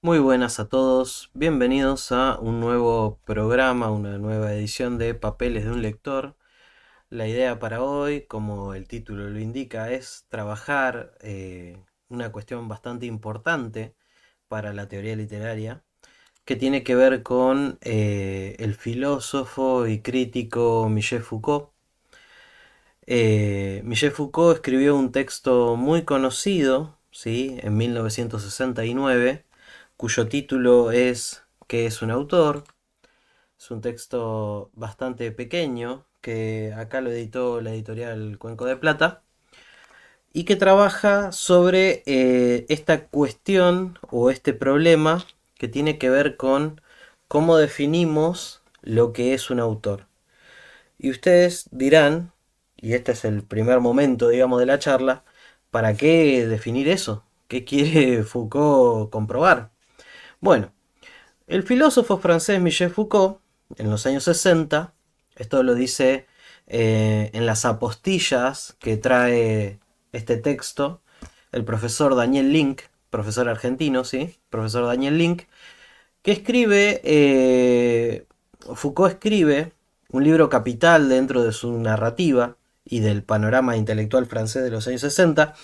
Muy buenas a todos, bienvenidos a un nuevo programa, una nueva edición de Papeles de un lector. La idea para hoy, como el título lo indica, es trabajar una cuestión bastante importante para la teoría literaria, que tiene que ver con el filósofo y crítico Michel Foucault. Michel Foucault escribió un texto muy conocido, ¿sí? En 1969, cuyo título es ¿Qué es un autor? Es un texto bastante pequeño que acá lo editó la editorial Cuenco de Plata y que trabaja sobre esta cuestión o este problema que tiene que ver con cómo definimos lo que es un autor. Y ustedes dirán, y este es el primer momento, digamos, de la charla, ¿para qué definir eso? ¿Qué quiere Foucault comprobar? Bueno, el filósofo francés Michel Foucault, en los años 60, esto lo dice en las apostillas que trae este texto, el profesor Daniel Link, profesor argentino, ¿sí? Profesor Daniel Link, que escribe, Foucault escribe un libro capital dentro de su narrativa y del panorama intelectual francés de los años 60,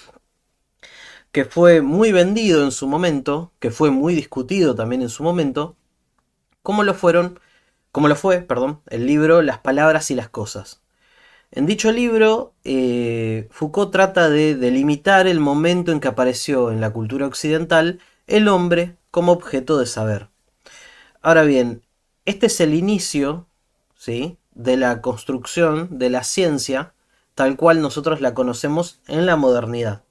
que fue muy vendido en su momento, que fue muy discutido también en su momento, como lo fueron, como lo fue, perdón, el libro Las palabras y las cosas. En dicho libro, Foucault trata de delimitar el momento en que apareció en la cultura occidental el hombre como objeto de saber. Ahora bien, este es el inicio, ¿sí?, de la construcción de la ciencia tal cual nosotros la conocemos en la modernidad.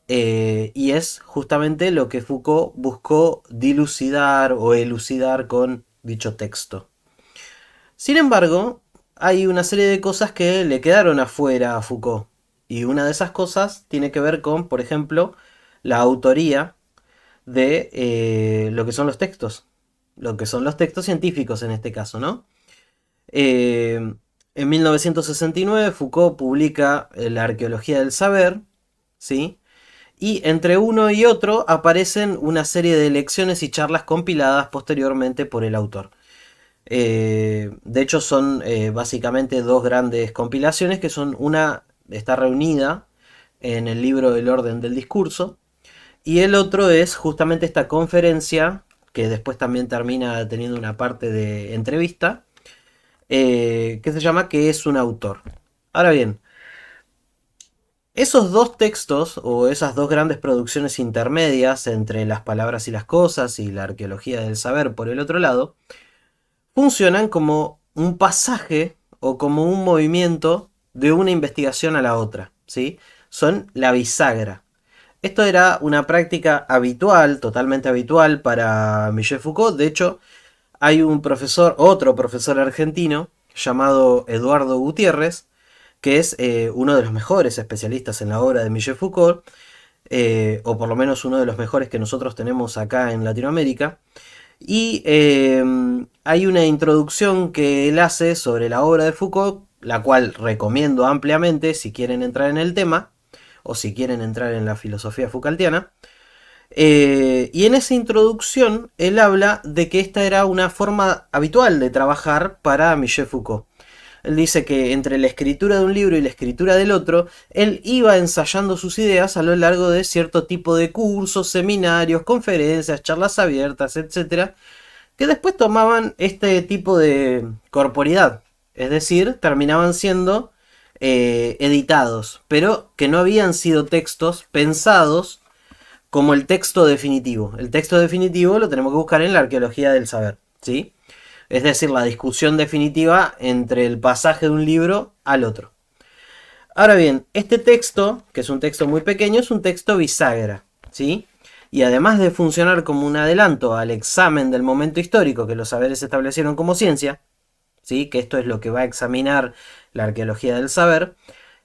Y es justamente lo que Foucault buscó dilucidar o elucidar con dicho texto. Sin embargo, hay una serie de cosas que le quedaron afuera a Foucault. Y una de esas cosas tiene que ver con, por ejemplo, la autoría de lo que son los textos. Lo que son los textos científicos en este caso, ¿no? En 1969 Foucault publica La arqueología del saber, ¿sí? Y entre uno y otro aparecen una serie de lecciones y charlas compiladas posteriormente por el autor. De hecho son básicamente dos grandes compilaciones que son una está reunida en el libro El orden del discurso y el otro es justamente esta conferencia que después también termina teniendo una parte de entrevista que se llama ¿Qué es un autor? Ahora bien, esos dos textos o esas dos grandes producciones intermedias entre las palabras y las cosas y la arqueología del saber por el otro lado, funcionan como un pasaje o como un movimiento de una investigación a la otra, ¿sí? Son la bisagra. Esto era una práctica habitual, totalmente habitual para Michel Foucault. De hecho, hay un profesor, otro profesor argentino, llamado Eduardo Gutiérrez, que es uno de los mejores especialistas en la obra de Michel Foucault, o por lo menos uno de los mejores que nosotros tenemos acá en Latinoamérica. Y hay una introducción que él hace sobre la obra de Foucault, la cual recomiendo ampliamente si quieren entrar en el tema, o si quieren entrar en la filosofía Foucaultiana. Y en esa introducción él habla de que esta era una forma habitual de trabajar para Michel Foucault. Él dice que entre la escritura de un libro y la escritura del otro, él iba ensayando sus ideas a lo largo de cierto tipo de cursos, seminarios, conferencias, charlas abiertas, etcétera, que después tomaban este tipo de corporidad. Es decir, terminaban siendo editados, pero que no habían sido textos pensados como el texto definitivo. El texto definitivo lo tenemos que buscar en la arqueología del saber, ¿sí? Es decir, la discusión definitiva entre el pasaje de un libro al otro. Ahora bien, este texto, que es un texto muy pequeño, es un texto bisagra, ¿sí? Y además de funcionar como un adelanto al examen del momento histórico que los saberes establecieron como ciencia, ¿sí?, que esto es lo que va a examinar la arqueología del saber,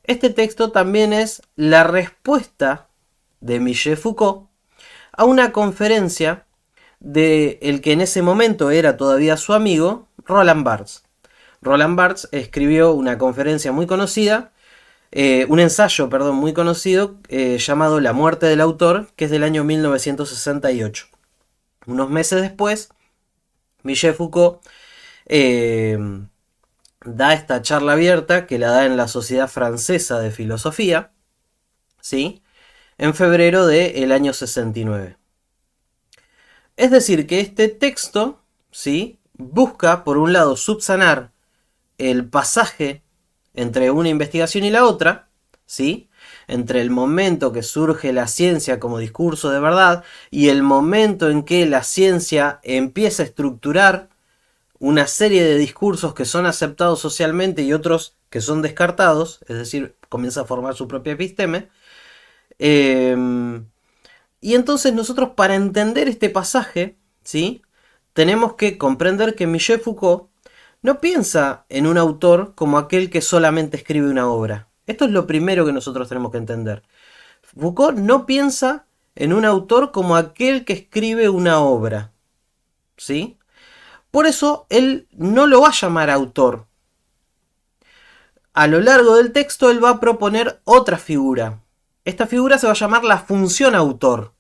este texto también es la respuesta de Michel Foucault a una conferencia de el que en ese momento era todavía su amigo, Roland Barthes. Roland Barthes escribió una conferencia muy conocida, un ensayo, perdón, muy conocido llamado La muerte del autor, que es del año 1968. Unos meses después, Michel Foucault eh, da esta charla abierta que la da en la Sociedad Francesa de Filosofía, ¿sí? En febrero del año 69. Es decir, que este texto, ¿sí? Busca, por un lado, subsanar el pasaje entre una investigación y la otra, ¿sí? Entre el momento que surge la ciencia como discurso de verdad y el momento en que la ciencia empieza a estructurar una serie de discursos que son aceptados socialmente y otros que son descartados, es decir, comienza a formar su propia episteme. Y entonces nosotros, para entender este pasaje, ¿sí? Tenemos que comprender que Michel Foucault no piensa en un autor como aquel que solamente escribe una obra. Esto es lo primero que nosotros tenemos que entender. Foucault no piensa en un autor como aquel que escribe una obra, ¿sí? Por eso él no lo va a llamar autor. A lo largo del texto él va a proponer otra figura. Esta figura se va a llamar la función autor,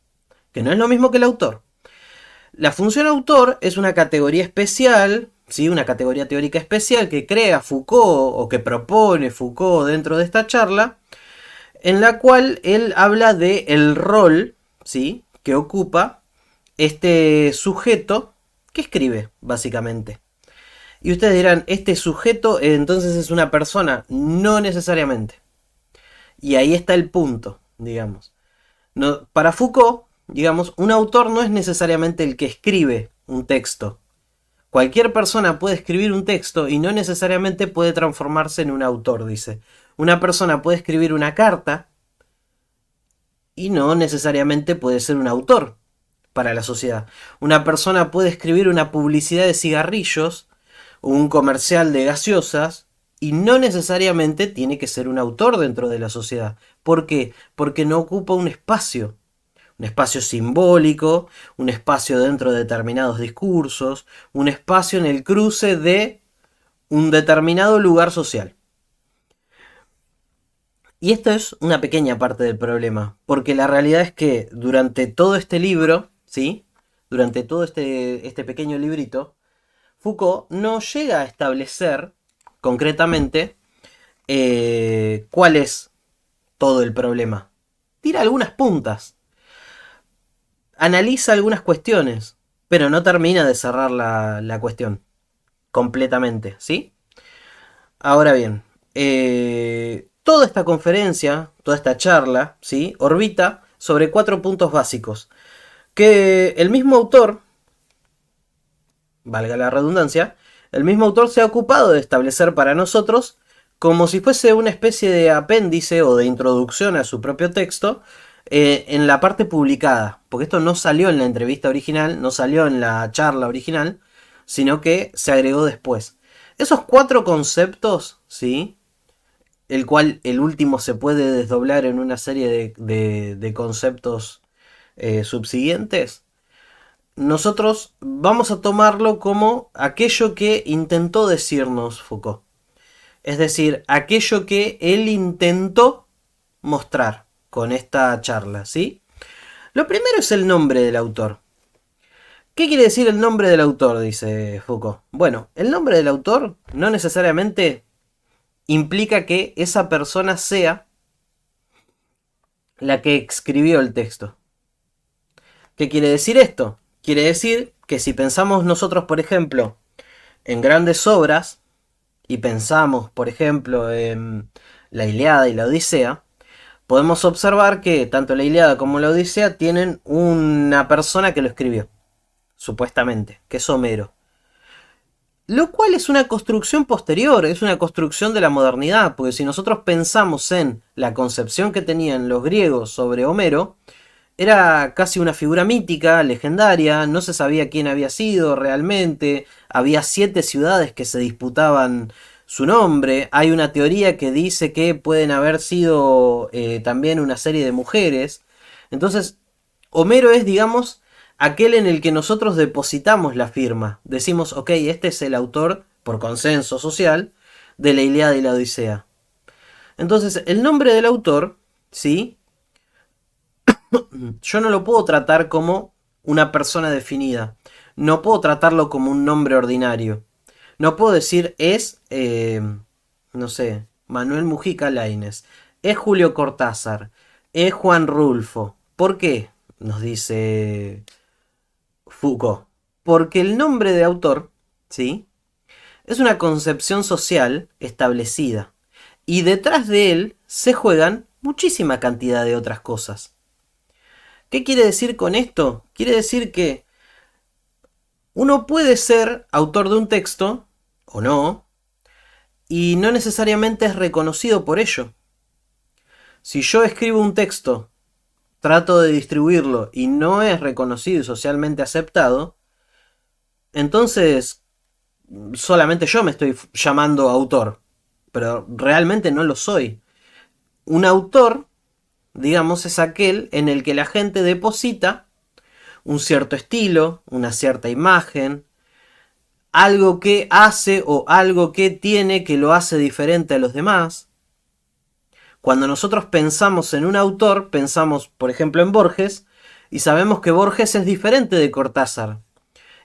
que no es lo mismo que el autor. La función autor es una categoría especial, ¿sí? Una categoría teórica especial que crea Foucault o que propone Foucault dentro de esta charla, en la cual él habla de el rol, ¿sí? Que ocupa este sujeto que escribe, básicamente. Y ustedes dirán, ¿este sujeto entonces es una persona? No necesariamente. Y ahí está el punto, digamos. No, para Foucault, digamos, un autor no es necesariamente el que escribe un texto. Cualquier persona puede escribir un texto y no necesariamente puede transformarse en un autor, dice. Una persona puede escribir una carta y no necesariamente puede ser un autor para la sociedad. Una persona puede escribir una publicidad de cigarrillos o un comercial de gaseosas y no necesariamente tiene que ser un autor dentro de la sociedad. ¿Por qué? Porque no ocupa un espacio simbólico, un espacio dentro de determinados discursos, un espacio en el cruce de un determinado lugar social. Y esto es una pequeña parte del problema, porque la realidad es que durante todo este libro, ¿sí? Durante todo este pequeño librito, Foucault no llega a establecer concretamente cuál es todo el problema. Tira algunas puntas, analiza algunas cuestiones, pero no termina de cerrar la cuestión completamente, ¿sí? Ahora bien, toda esta conferencia, toda esta charla, ¿sí? Orbita sobre 4 puntos básicos que el mismo autor, valga la redundancia, el mismo autor se ha ocupado de establecer para nosotros como si fuese una especie de apéndice o de introducción a su propio texto en la parte publicada, porque esto no salió en la entrevista original, no salió en la charla original, sino que se agregó después. Esos 4 conceptos, ¿sí? El cual el último se puede desdoblar en una serie de conceptos subsiguientes, nosotros vamos a tomarlo como aquello que intentó decirnos Foucault. Es decir, aquello que él intentó mostrar con esta charla, ¿sí? Lo primero es el nombre del autor. ¿Qué quiere decir el nombre del autor? Dice Foucault. Bueno, el nombre del autor no necesariamente implica que esa persona sea la que escribió el texto. ¿Qué quiere decir esto? Quiere decir que si pensamos nosotros, por ejemplo, en grandes obras, y pensamos, por ejemplo, en la Ilíada y la Odisea, podemos observar que tanto la Ilíada como la Odisea tienen una persona que lo escribió, supuestamente, que es Homero. Lo cual es una construcción posterior, es una construcción de la modernidad, porque si nosotros pensamos en la concepción que tenían los griegos sobre Homero, era casi una figura mítica, legendaria, no se sabía quién había sido realmente, había 7 ciudades que se disputaban su nombre, hay una teoría que dice que pueden haber sido también una serie de mujeres. Entonces, Homero es, digamos, aquel en el que nosotros depositamos la firma. Decimos, ok, este es el autor, por consenso social, de la Ilíada y la Odisea. Entonces, el nombre del autor, ¿sí? Yo no lo puedo tratar como una persona definida. No puedo tratarlo como un nombre ordinario. No puedo decir no sé, Manuel Mujica Lainez, es Julio Cortázar, es Juan Rulfo. ¿Por qué? Nos dice Foucault. Porque el nombre de autor, ¿sí? Es una concepción social establecida. Y detrás de él se juegan muchísima cantidad de otras cosas. ¿Qué quiere decir con esto? Quiere decir que uno puede ser autor de un texto, o no, y no necesariamente es reconocido por ello. Si yo escribo un texto, trato de distribuirlo y no es reconocido y socialmente aceptado, entonces solamente yo me estoy llamando autor, pero realmente no lo soy. Un autor, digamos, es aquel en el que la gente deposita un cierto estilo, una cierta imagen, algo que hace o algo que tiene que lo hace diferente a los demás. Cuando nosotros pensamos en un autor, pensamos, por ejemplo, en Borges, y sabemos que Borges es diferente de Cortázar.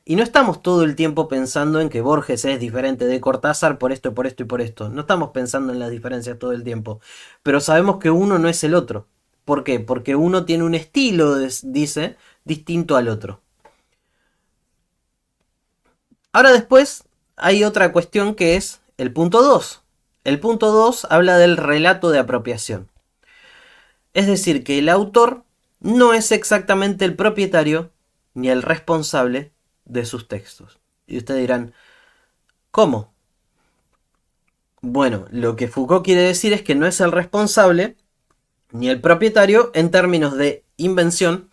Y no estamos todo el tiempo pensando en que Borges es diferente de Cortázar por esto, por esto y por esto. No estamos pensando en las diferencias todo el tiempo. Pero sabemos que uno no es el otro. ¿Por qué? Porque uno tiene un estilo, dice, distinto al otro. Ahora después hay otra cuestión que es el punto 2. El punto 2 habla del relato de apropiación. Es decir, que el autor no es exactamente el propietario ni el responsable de sus textos. Y ustedes dirán, ¿cómo? Bueno, lo que Foucault quiere decir es que no es el responsable ni el propietario en términos de invención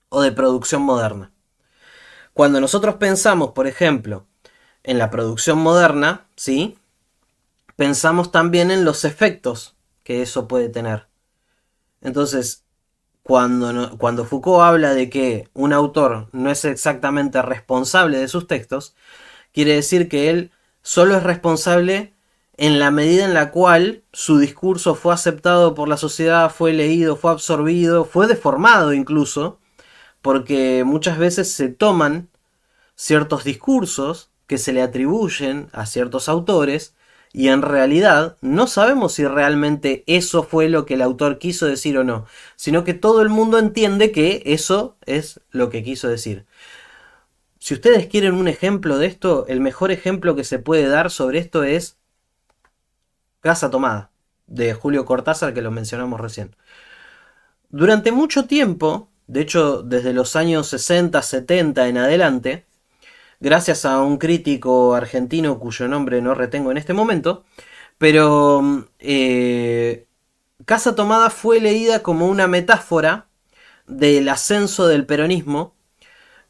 o de producción moderna. Cuando nosotros pensamos, por ejemplo, en la producción moderna, ¿sí? Pensamos también en los efectos que eso puede tener. Entonces, cuando Foucault habla de que un autor no es exactamente responsable de sus textos, quiere decir que él solo es responsable en la medida en la cual su discurso fue aceptado por la sociedad, fue leído, fue absorbido, fue deformado incluso, porque muchas veces se toman ciertos discursos que se le atribuyen a ciertos autores y en realidad no sabemos si realmente eso fue lo que el autor quiso decir o no, sino que todo el mundo entiende que eso es lo que quiso decir. Si ustedes quieren un ejemplo de esto, el mejor ejemplo que se puede dar sobre esto es Casa Tomada, de Julio Cortázar, que lo mencionamos recién. Durante mucho tiempo, de hecho desde los años 60, 70 en adelante, gracias a un crítico argentino cuyo nombre no retengo en este momento, pero Casa Tomada fue leída como una metáfora del ascenso del peronismo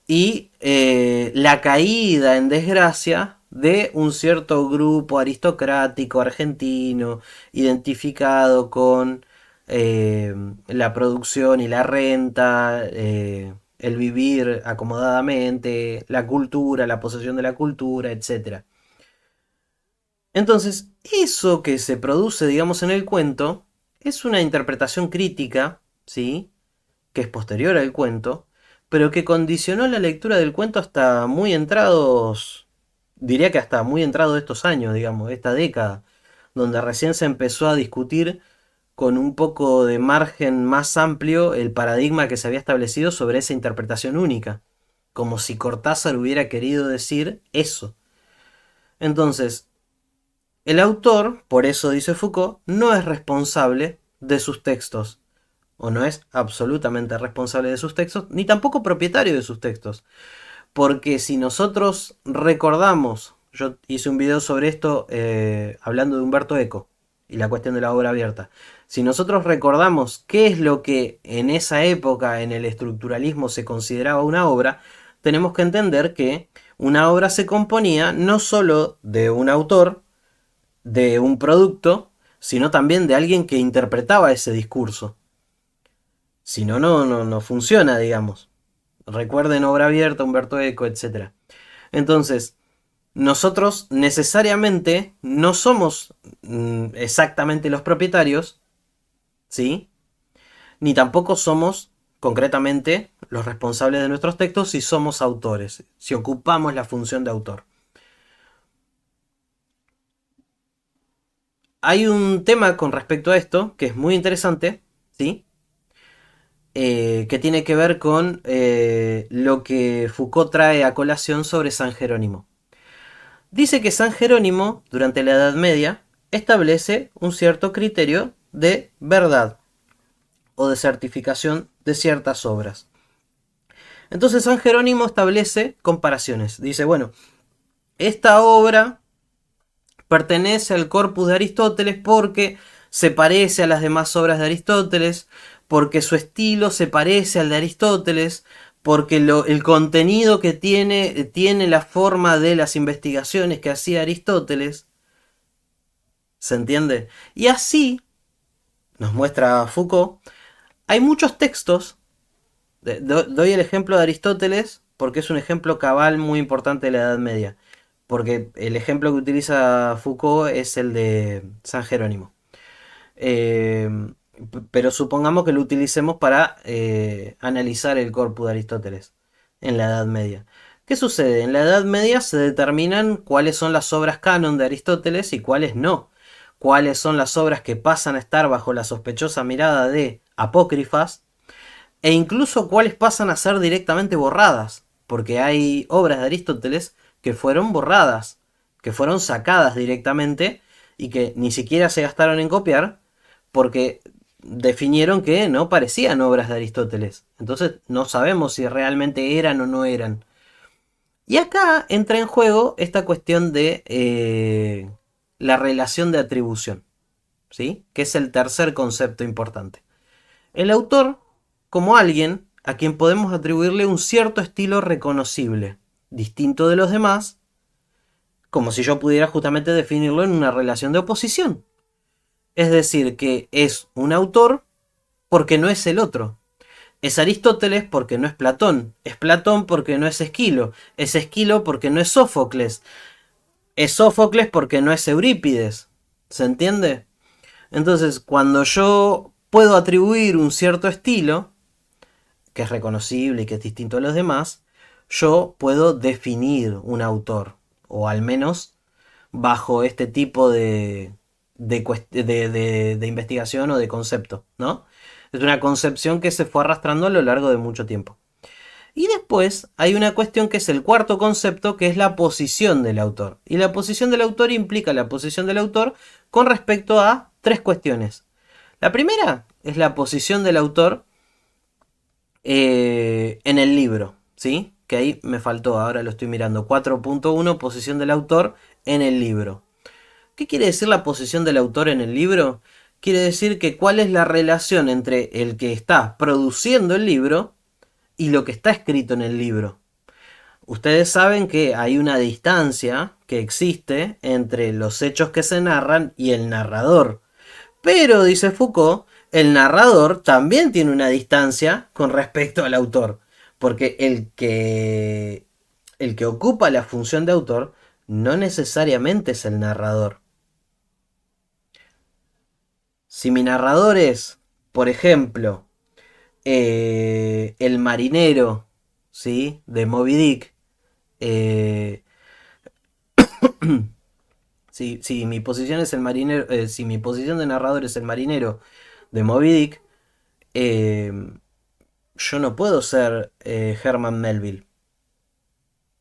y la caída en desgracia de un cierto grupo aristocrático argentino identificado con la producción y la renta, el vivir acomodadamente, la cultura, la posesión de la cultura, etc. Entonces, eso que se produce, digamos, en el cuento, es una interpretación crítica, ¿sí? Que es posterior al cuento, pero que condicionó la lectura del cuento hasta muy entrados, diría que hasta muy entrados estos años, digamos, esta década, donde recién se empezó a discutir con un poco de margen más amplio el paradigma que se había establecido sobre esa interpretación única, como si Cortázar hubiera querido decir eso. Entonces, el autor, por eso dice Foucault, no es responsable de sus textos, o no es absolutamente responsable de sus textos, ni tampoco propietario de sus textos. Porque si nosotros recordamos, yo hice un video sobre esto hablando de Humberto Eco y la cuestión de la obra abierta. Si nosotros recordamos qué es lo que en esa época en el estructuralismo se consideraba una obra, tenemos que entender que una obra se componía no solo de un autor, de un producto, sino también de alguien que interpretaba ese discurso. Si no, no funciona, digamos. Recuerden obra abierta, Humberto Eco, etc. Entonces, nosotros necesariamente no somos exactamente los propietarios, ¿sí? Ni tampoco somos concretamente los responsables de nuestros textos, si somos autores, si ocupamos la función de autor. Hay un tema con respecto a esto que es muy interesante, ¿sí? Que tiene que ver con lo que Foucault trae a colación sobre San Jerónimo. Dice que San Jerónimo, durante la Edad Media, establece un cierto criterio de verdad o de certificación de ciertas obras. Entonces San Jerónimo establece comparaciones. Dice, bueno, esta obra pertenece al corpus de Aristóteles porque se parece a las demás obras de Aristóteles, porque su estilo se parece al de Aristóteles, porque el contenido que tiene la forma de las investigaciones que hacía Aristóteles. ¿Se entiende? Y así, nos muestra Foucault, hay muchos textos. Doy el ejemplo de Aristóteles porque es un ejemplo cabal muy importante de la Edad Media. Porque el ejemplo que utiliza Foucault es el de San Jerónimo. Eh, pero supongamos que lo utilicemos para analizar el corpus de Aristóteles en la Edad Media. ¿Qué sucede? En la Edad Media se determinan cuáles son las obras canon de Aristóteles y cuáles no. Cuáles son las obras que pasan a estar bajo la sospechosa mirada de apócrifas e incluso cuáles pasan a ser directamente borradas, porque hay obras de Aristóteles que fueron borradas, que fueron sacadas directamente y que ni siquiera se gastaron en copiar, porque definieron que no parecían obras de Aristóteles. Entonces no sabemos si realmente eran o no eran. Y acá entra en juego esta cuestión de la relación de atribución, ¿sí? Que es el tercer concepto importante. El autor como alguien a quien podemos atribuirle un cierto estilo reconocible, distinto de los demás, como si yo pudiera justamente definirlo en una relación de oposición. Es decir, que es un autor porque no es el otro. Es Aristóteles porque no es Platón porque no es Esquilo porque no es es Sófocles porque no es Eurípides. ¿Se entiende? Entonces, cuando yo puedo atribuir un cierto estilo, que es reconocible y que es distinto a los demás, yo puedo definir un autor, o al menos bajo este tipo de investigación o de concepto, ¿no? Es una concepción que se fue arrastrando a lo largo de mucho tiempo. Y después hay una cuestión que es el cuarto concepto, que es la posición del autor. Y la posición del autor implica la posición del autor con respecto a tres cuestiones. La primera es la posición del autor en el libro, ¿sí? Que ahí me faltó, ahora lo estoy mirando. 4.1, posición del autor en el libro. ¿Qué quiere decir la posición del autor en el libro? Quiere decir que cuál es la relación entre el que está produciendo el libro y lo que está escrito en el libro. Ustedes saben que hay una distancia que existe entre los hechos que se narran y el narrador. Pero, dice Foucault, el narrador también tiene una distancia con respecto al autor. Porque el que ocupa la función de autor no necesariamente es el narrador. Si mi narrador es, por ejemplo, el marinero, ¿sí? De Moby Dick. eh, si mi posición es el marinero, si mi posición de narrador es el marinero de Moby Dick, eh, yo no puedo ser Herman Melville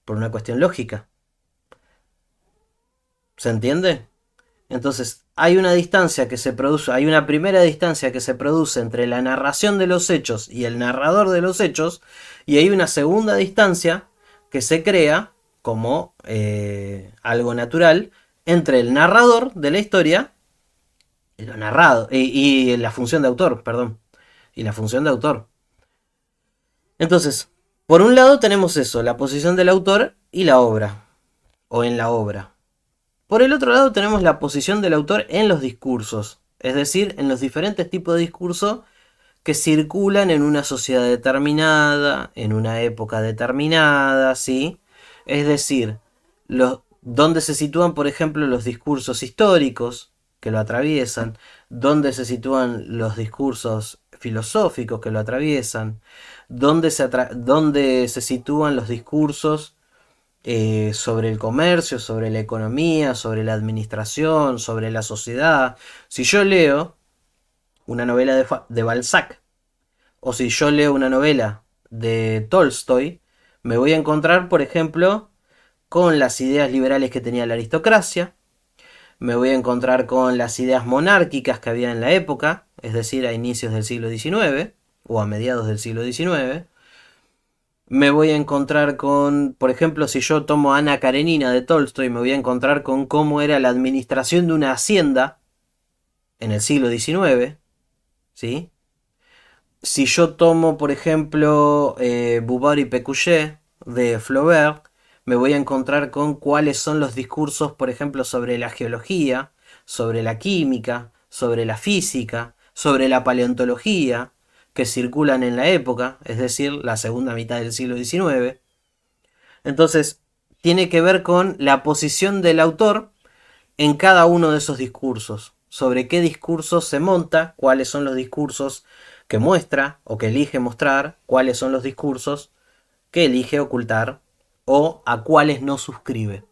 por una cuestión lógica. ¿Se entiende? Entonces, hay una distancia que se produce, hay una primera distancia que se produce entre la narración de los hechos y el narrador de los hechos, y hay una segunda distancia que se crea como algo natural entre el narrador de la historia y lo narrado, y la función de autor, perdón, y la función de autor. Entonces, por un lado tenemos eso, la posición del autor y la obra, o en la obra. Por el otro lado tenemos la posición del autor en los discursos, es decir, en los diferentes tipos de discurso que circulan en una sociedad determinada, en una época determinada, ¿sí? Es decir, donde se sitúan, por ejemplo, los discursos históricos, que lo atraviesan, dónde se sitúan los discursos filosóficos que lo atraviesan, dónde se sitúan los discursos sobre el comercio, sobre la economía, sobre la administración, sobre la sociedad. Si yo leo una novela de Balzac, o si yo leo una novela de Tolstoy, me voy a encontrar, por ejemplo, con las ideas liberales que tenía la aristocracia, me voy a encontrar con las ideas monárquicas que había en la época, es decir, a inicios del siglo XIX o a mediados del siglo XIX. Me voy a encontrar con, por ejemplo, si yo tomo Ana Karenina de Tolstoy, me voy a encontrar con cómo era la administración de una hacienda en el siglo XIX, ¿sí? Si yo tomo, por ejemplo, Bouvard y Pécuchet de Flaubert, me voy a encontrar con cuáles son los discursos, por ejemplo, sobre la geología, sobre la química, sobre la física, sobre la paleontología, que circulan en la época, es decir, la segunda mitad del siglo XIX. Entonces, tiene que ver con la posición del autor en cada uno de esos discursos, sobre qué discursos se monta, cuáles son los discursos que muestra o que elige mostrar, cuáles son los discursos que elige ocultar o a cuáles no suscribe.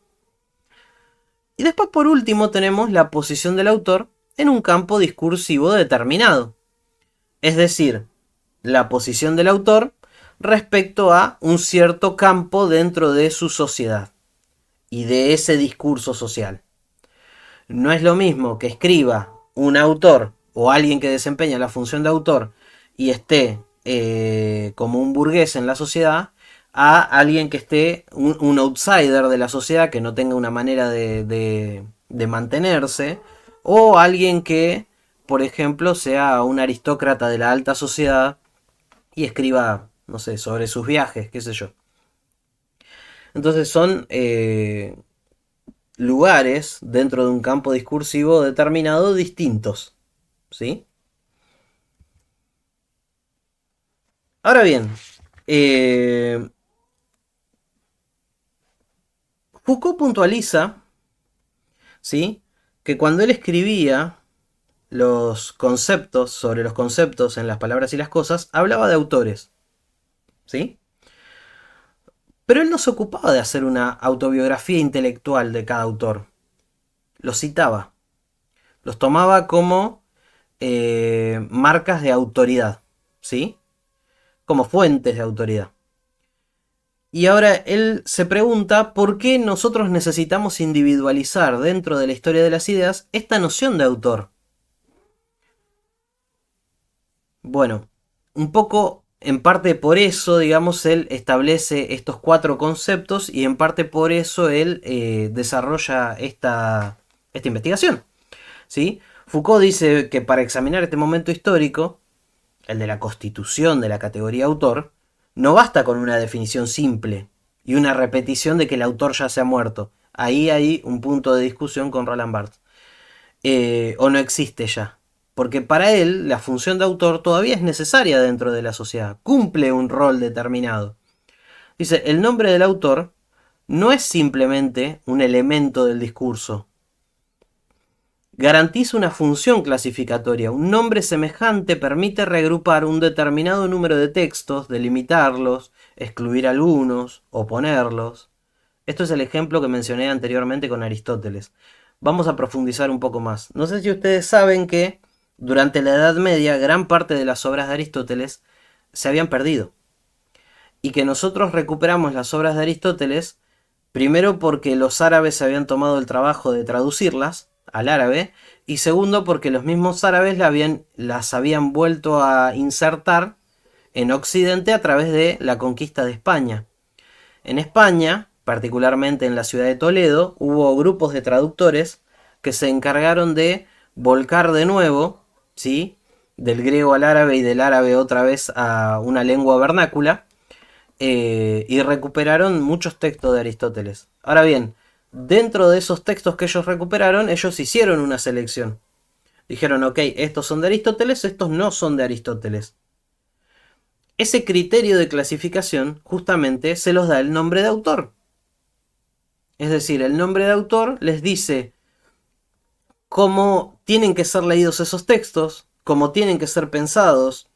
Y después por último tenemos la posición del autor en un campo discursivo determinado, es decir, la posición del autor respecto a un cierto campo dentro de su sociedad y de ese discurso social. No es lo mismo que escriba un autor o alguien que desempeña la función de autor y esté como un burgués en la sociedad a alguien que esté un outsider de la sociedad que no tenga una manera de mantenerse o alguien que, por ejemplo, sea un aristócrata de la alta sociedad y escriba, no sé, sobre sus viajes, qué sé yo. Entonces son lugares dentro de un campo discursivo determinado distintos, ¿sí? Ahora bien, eh, Foucault puntualiza, ¿sí?, que cuando él escribía los conceptos, sobre los conceptos en las palabras y las cosas, hablaba de autores, ¿sí? Pero él no se ocupaba de hacer una autobiografía intelectual de cada autor. Los citaba, los tomaba como marcas de autoridad, ¿sí? Como fuentes de autoridad. Y ahora él se pregunta por qué nosotros necesitamos individualizar dentro de la historia de las ideas esta noción de autor. Bueno, un poco en parte por eso, digamos, él establece estos cuatro conceptos y en parte por eso él desarrolla esta investigación, ¿sí? Foucault dice que para examinar este momento histórico, el de la constitución de la categoría autor, no basta con una definición simple y una repetición de que el autor ya se ha muerto. Ahí hay un punto de discusión con Roland Barthes. O no existe ya. Porque para él la función de autor todavía es necesaria dentro de la sociedad. Cumple un rol determinado. Dice, el nombre del autor no es simplemente un elemento del discurso. Garantiza una función clasificatoria. Un nombre semejante permite reagrupar un determinado número de textos, delimitarlos, excluir algunos, oponerlos. Esto es el ejemplo que mencioné anteriormente con Aristóteles. Vamos a profundizar un poco más. No sé si ustedes saben que durante la Edad Media gran parte de las obras de Aristóteles se habían perdido. Y que nosotros recuperamos las obras de Aristóteles primero porque los árabes se habían tomado el trabajo de traducirlas al árabe y segundo porque los mismos árabes las habían vuelto a insertar en Occidente a través de la conquista de España. En España, particularmente en la ciudad de Toledo, hubo grupos de traductores que se encargaron de volcar de nuevo, ¿sí?, del griego al árabe y del árabe otra vez a una lengua vernácula, y recuperaron muchos textos de Aristóteles. Ahora bien, dentro de esos textos que ellos recuperaron, ellos hicieron una selección. Dijeron, ok, estos son de Aristóteles, estos no son de Aristóteles. Ese criterio de clasificación justamente se los da el nombre de autor. Es decir, el nombre de autor les dice cómo tienen que ser leídos esos textos, cómo tienen que ser pensados,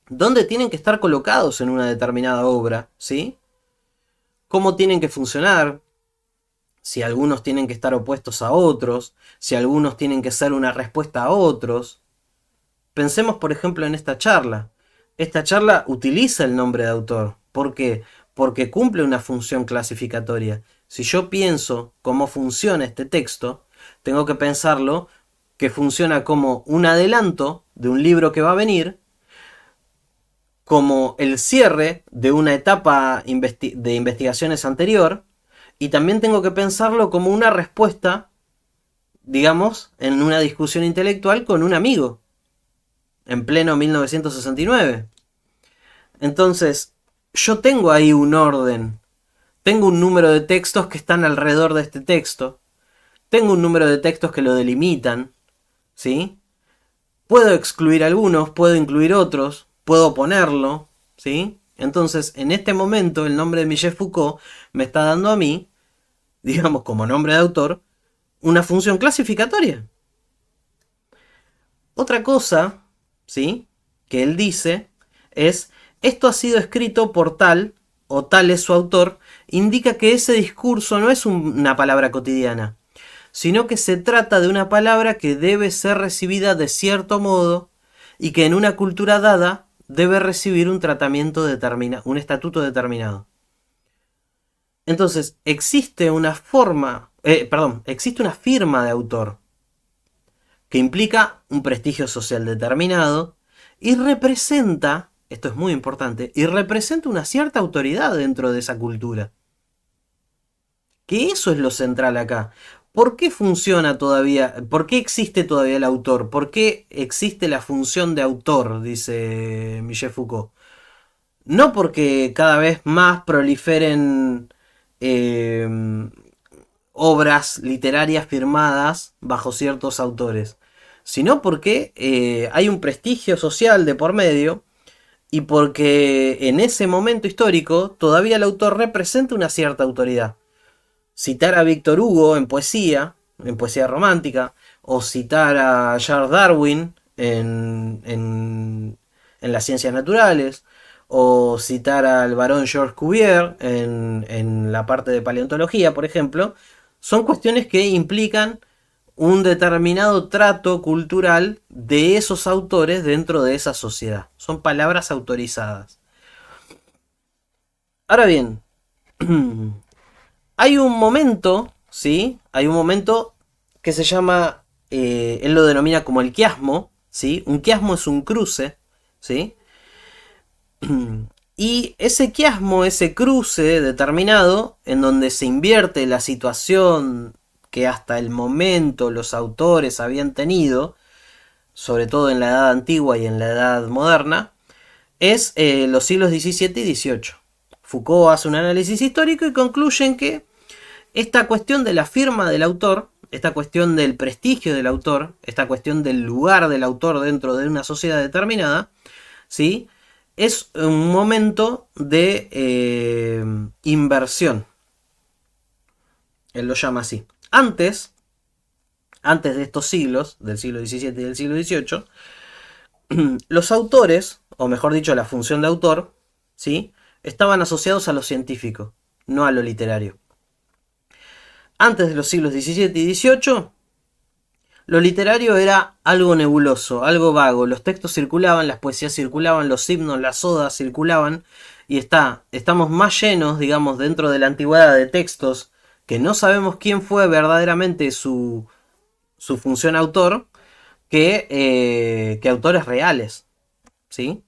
dónde tienen que estar colocados en una determinada obra, ¿sí? Cómo tienen que funcionar, si algunos tienen que estar opuestos a otros, si algunos tienen que ser una respuesta a otros. Pensemos, por ejemplo, en esta charla. Esta charla utiliza el nombre de autor. ¿Por qué? Porque cumple una función clasificatoria. Si yo pienso cómo funciona este texto, tengo que pensarlo que funciona como un adelanto de un libro que va a venir, como el cierre de una etapa de investigaciones anterior, y también tengo que pensarlo como una respuesta, digamos, en una discusión intelectual con un amigo, en pleno 1969. Entonces, yo tengo ahí un orden, tengo un número de textos que están alrededor de este texto, tengo un número de textos que lo delimitan, ¿sí? Puedo excluir algunos, puedo incluir otros, puedo ponerlo, ¿sí? Entonces, en este momento, el nombre de Michel Foucault me está dando a mí, digamos como nombre de autor, una función clasificatoria. Otra cosa, ¿sí? Que él dice es, esto ha sido escrito por tal, o tal es su autor, indica que ese discurso no es una palabra cotidiana, sino que se trata de una palabra que debe ser recibida de cierto modo y que en una cultura dada debe recibir un tratamiento determinado, un estatuto determinado. Entonces, existe una existe una firma de autor que implica un prestigio social determinado y representa, esto es muy importante, y representa una cierta autoridad dentro de esa cultura. Que eso es lo central acá. ¿Por qué funciona todavía? ¿Por qué existe todavía el autor? ¿Por qué existe la función de autor? Dice Michel Foucault. No porque cada vez más proliferen eh, obras literarias firmadas bajo ciertos autores, sino porque hay un prestigio social de por medio y porque en ese momento histórico todavía el autor representa una cierta autoridad. Citar a Víctor Hugo en poesía romántica, o citar a Charles Darwin en las ciencias naturales, o citar al barón Georges Cuvier en la parte de paleontología, por ejemplo, son cuestiones que implican un determinado trato cultural de esos autores dentro de esa sociedad. Son palabras autorizadas. Ahora bien, hay un momento, ¿sí? Hay un momento que se llama, él lo denomina como el quiasmo, ¿sí? Un quiasmo es un cruce, ¿sí? Y ese quiasmo, ese cruce determinado, en donde se invierte la situación que hasta el momento los autores habían tenido, sobre todo en la edad antigua y en la edad moderna, es los siglos XVII y XVIII. Foucault hace un análisis histórico y concluyen que esta cuestión de la firma del autor, esta cuestión del prestigio del autor, esta cuestión del lugar del autor dentro de una sociedad determinada, ¿sí? Es un momento de inversión. Él lo llama así. Antes de estos siglos, del siglo XVII y del siglo XVIII, los autores, o mejor dicho, la función de autor, ¿sí? Estaban asociados a lo científico, no a lo literario. Antes de los siglos XVII y XVIII, lo literario era algo nebuloso, algo vago. Los textos circulaban, las poesías circulaban, los himnos, las odas circulaban. Y estamos más llenos, digamos, dentro de la antigüedad de textos que no sabemos quién fue verdaderamente su función autor que autores reales. ¿Sí?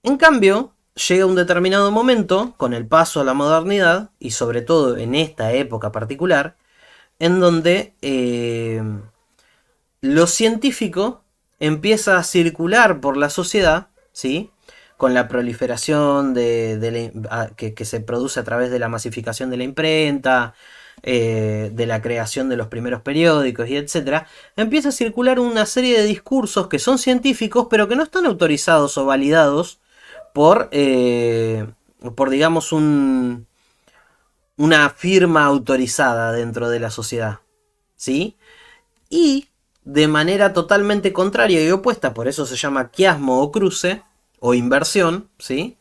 En cambio, llega un determinado momento, con el paso a la modernidad, y sobre todo en esta época particular, en donde lo científico empieza a circular por la sociedad, ¿sí? Con la proliferación que se produce a través de la masificación de la imprenta, de la creación de los primeros periódicos y etcétera, empieza a circular una serie de discursos que son científicos, pero que no están autorizados o validados por digamos, una firma autorizada dentro de la sociedad, ¿sí? Y de manera totalmente contraria y opuesta, por eso se llama quiasmo o cruce, o inversión, ¿sí?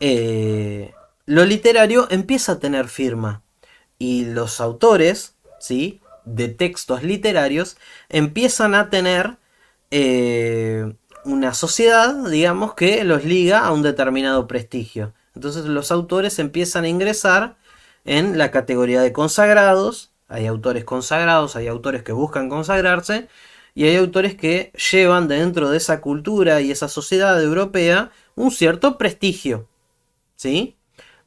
Eh, lo literario empieza a tener firma. Y los autores, ¿sí? De textos literarios empiezan a tener una sociedad, digamos, que los liga a un determinado prestigio. Entonces los autores empiezan a ingresar en la categoría de consagrados. Hay autores consagrados, hay autores que buscan consagrarse y hay autores que llevan dentro de esa cultura y esa sociedad europea un cierto prestigio, ¿sí?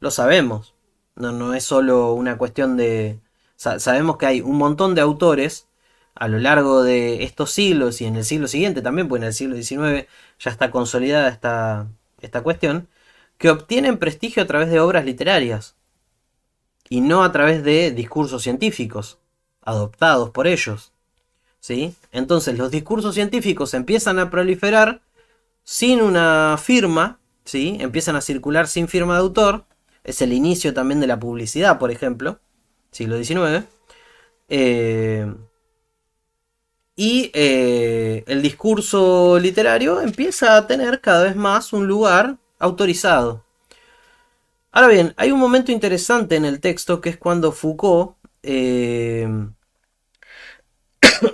Lo sabemos. No es solo una cuestión de... Sabemos que hay un montón de autores a lo largo de estos siglos y en el siglo siguiente también, pues en el siglo XIX ya está consolidada esta cuestión, que obtienen prestigio a través de obras literarias y no a través de discursos científicos adoptados por ellos, ¿sí? Entonces los discursos científicos empiezan a proliferar sin una firma, ¿sí? Empiezan a circular sin firma de autor. Es el inicio también de la publicidad, por ejemplo, siglo XIX. Eh, el discurso literario empieza a tener cada vez más un lugar autorizado. Ahora bien, hay un momento interesante en el texto que es cuando Foucault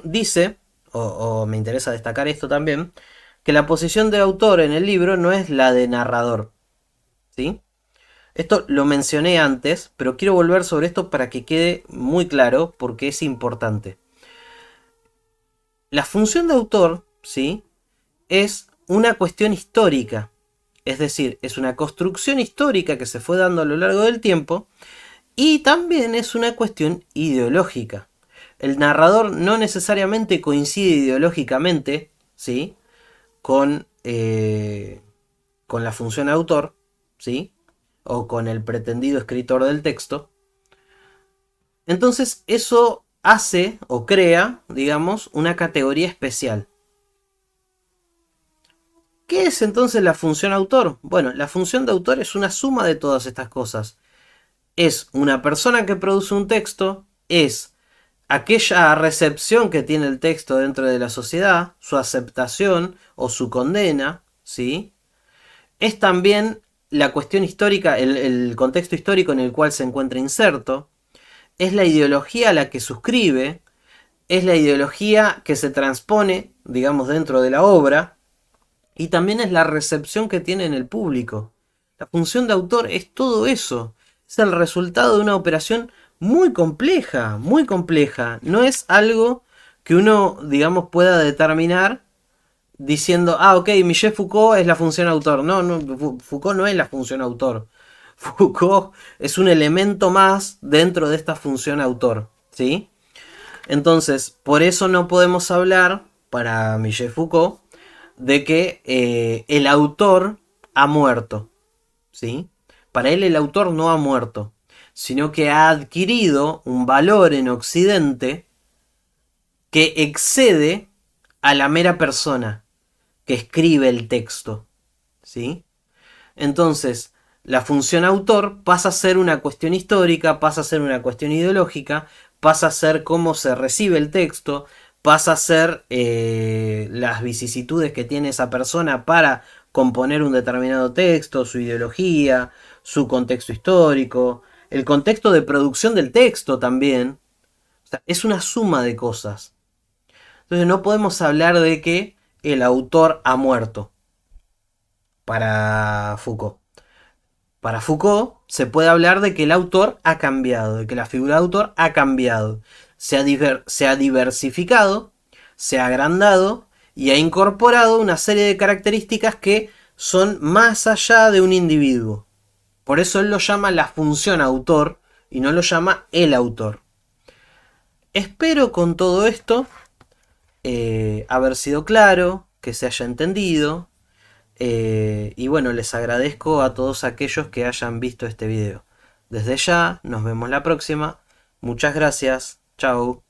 dice, o me interesa destacar esto también, que la posición de autor en el libro no es la de narrador, ¿sí? Esto lo mencioné antes, pero quiero volver sobre esto para que quede muy claro porque es importante. La función de autor, ¿sí? Es una cuestión histórica, es decir, es una construcción histórica que se fue dando a lo largo del tiempo y también es una cuestión ideológica. El narrador no necesariamente coincide ideológicamente, ¿sí? Con la función de autor, ¿sí? O con el pretendido escritor del texto. Entonces eso hace o crea, digamos, una categoría especial. ¿Qué es entonces la función autor? Bueno, la función de autor es una suma de todas estas cosas. Es una persona que produce un texto, es aquella recepción que tiene el texto dentro de la sociedad, su aceptación o su condena, ¿sí? Es también la cuestión histórica, el contexto histórico en el cual se encuentra inserto, es la ideología a la que suscribe, es la ideología que se transpone, digamos, dentro de la obra, y también es la recepción que tiene en el público. La función de autor es todo eso, es el resultado de una operación muy compleja, muy compleja. No es algo que uno, digamos, pueda determinar diciendo, ah, ok, Michel Foucault es la función autor. No, no, Foucault no es la función autor. Foucault es un elemento más dentro de esta función autor, ¿sí? Entonces, por eso no podemos hablar, para Michel Foucault, de que el autor ha muerto, ¿sí? Para él el autor no ha muerto, sino que ha adquirido un valor en Occidente que excede a la mera persona que escribe el texto, ¿sí? Entonces, la función autor pasa a ser una cuestión histórica, pasa a ser una cuestión ideológica, pasa a ser cómo se recibe el texto, pasa a ser las vicisitudes que tiene esa persona para componer un determinado texto, su ideología, su contexto histórico, el contexto de producción del texto también. O sea, es una suma de cosas. Entonces no podemos hablar de que el autor ha muerto para Foucault. Para Foucault se puede hablar de que el autor ha cambiado, de que la figura de autor ha cambiado, se ha diversificado, se ha agrandado y ha incorporado una serie de características que son más allá de un individuo. Por eso él lo llama la función autor y no lo llama el autor. Espero con todo esto haber sido claro, que se haya entendido. Y bueno, les agradezco a todos aquellos que hayan visto este video. Desde ya, nos vemos la próxima. Muchas gracias. Chao.